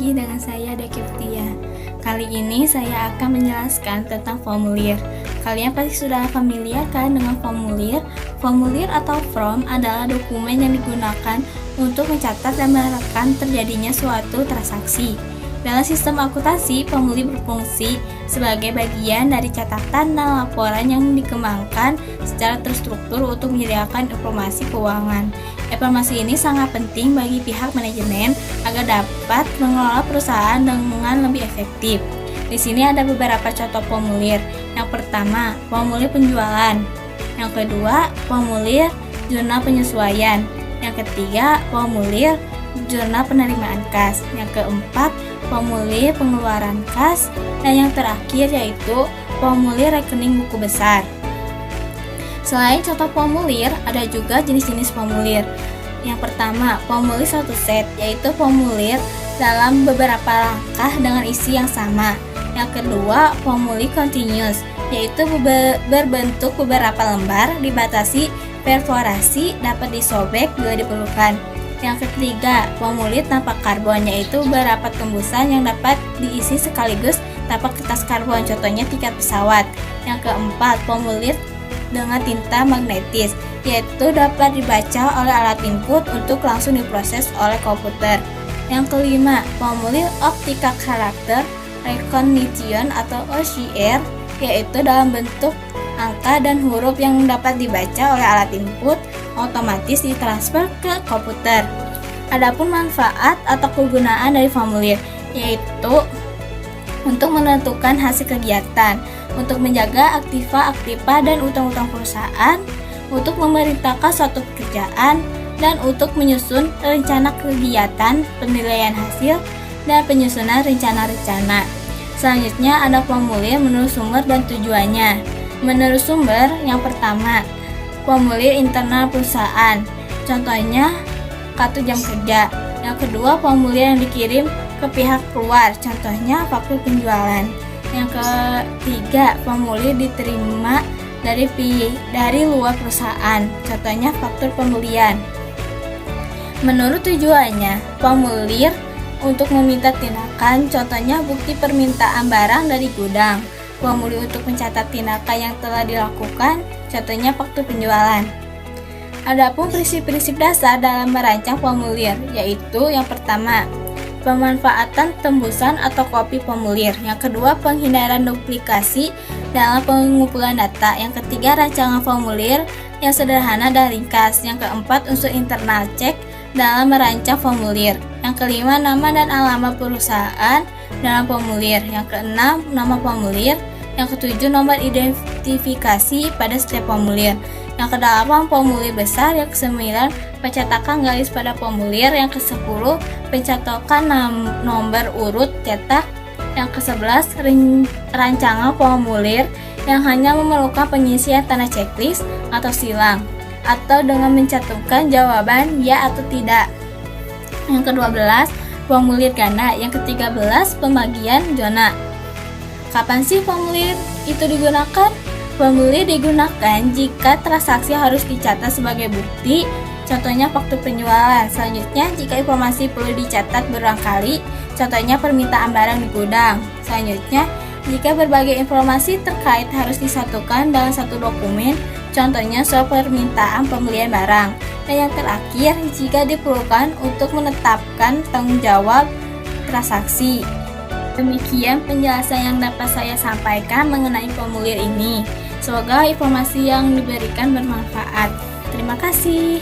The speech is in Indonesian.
lagi dengan saya Dekiptia. Kali ini saya akan menjelaskan tentang formulir. Kalian pasti sudah familiar kan dengan formulir? Formulir atau form adalah dokumen yang digunakan untuk mencatat dan merekam terjadinya suatu transaksi. Dalam sistem akuntansi, formulir berfungsi sebagai bagian dari catatan dan laporan yang dikembangkan secara terstruktur untuk menyediakan informasi keuangan. Informasi ini sangat penting bagi pihak manajemen agar dapat mengelola perusahaan dengan lebih efektif. Di sini ada beberapa contoh formulir. Yang pertama, formulir penjualan. Yang kedua, formulir jurnal penyesuaian. Yang ketiga, formulir jurnal penerimaan kas. Yang keempat, formulir pengeluaran kas. Dan yang terakhir yaitu formulir rekening buku besar. Selain contoh formulir, ada juga jenis-jenis formulir. Yang pertama, formulir satu set, yaitu formulir dalam beberapa langkah dengan isi yang sama. Yang kedua, formulir continuous, yaitu berbentuk beberapa lembar, dibatasi perforasi, dapat disobek bila diperlukan. Yang ketiga, formulir tanpa karbon, yaitu beberapa tembusan yang dapat diisi sekaligus tanpa kertas karbon, contohnya tiket pesawat. Yang keempat, formulir dengan tinta magnetis, yaitu dapat dibaca oleh alat input untuk langsung diproses oleh komputer. Yang kelima, formulir optical character recognition atau OCR, yaitu dalam bentuk angka dan huruf yang dapat dibaca oleh alat input, otomatis ditransfer ke komputer. Adapun manfaat atau kegunaan dari formulir, yaitu untuk menentukan hasil kegiatan, untuk menjaga aktiva dan utang-utang perusahaan, untuk memerintahkan suatu pekerjaan, dan untuk menyusun rencana kegiatan, penilaian hasil, dan penyusunan rencana-rencana. Selanjutnya ada formulir menurut sumber dan tujuannya. Menurut sumber, yang pertama, formulir internal perusahaan, contohnya kartu jam kerja. Yang kedua, formulir yang dikirim ke pihak luar, contohnya faktur penjualan. Yang ketiga, formulir diterima dari luar perusahaan, contohnya faktur pembelian. Menurut tujuannya, formulir untuk meminta tindakan, contohnya bukti permintaan barang dari gudang. Formulir untuk mencatat tindakan yang telah dilakukan, contohnya faktur penjualan. Adapun prinsip-prinsip dasar dalam merancang formulir, yaitu yang pertama, pemanfaatan tembusan atau kopi formulir. Yang kedua, penghindaran duplikasi dalam pengumpulan data. Yang ketiga, rancangan formulir yang sederhana dan ringkas. Yang keempat, unsur internal cek dalam merancang formulir. Yang kelima, nama dan alamat perusahaan dalam formulir. Yang keenam, nama formulir. Yang ketujuh, nomor identifikasi pada setiap formulir. Yang kedelapan, formulir besar. Yang kesembilan, pencetakan garis pada formulir. Yang kesepuluh, pencetakan nomor urut cetak. Yang kesebelas, rancangan formulir yang hanya memerlukan pengisian tanda checklist atau silang, atau dengan mencantumkan jawaban ya atau tidak. Yang ke-12, formulir ganda. Yang ke-13, pembagian zona. Kapan sih formulir itu digunakan? Formulir digunakan jika transaksi harus dicatat sebagai bukti, contohnya faktur penjualan. Selanjutnya, jika informasi perlu dicatat berulang kali, contohnya permintaan barang di gudang. Selanjutnya, jika berbagai informasi terkait harus disatukan dalam satu dokumen, contohnya soal permintaan pembelian barang. Dan yang terakhir, jika diperlukan untuk menetapkan tanggung jawab transaksi. Demikian penjelasan yang dapat saya sampaikan mengenai formulir ini. Semoga informasi yang diberikan bermanfaat. Terima kasih.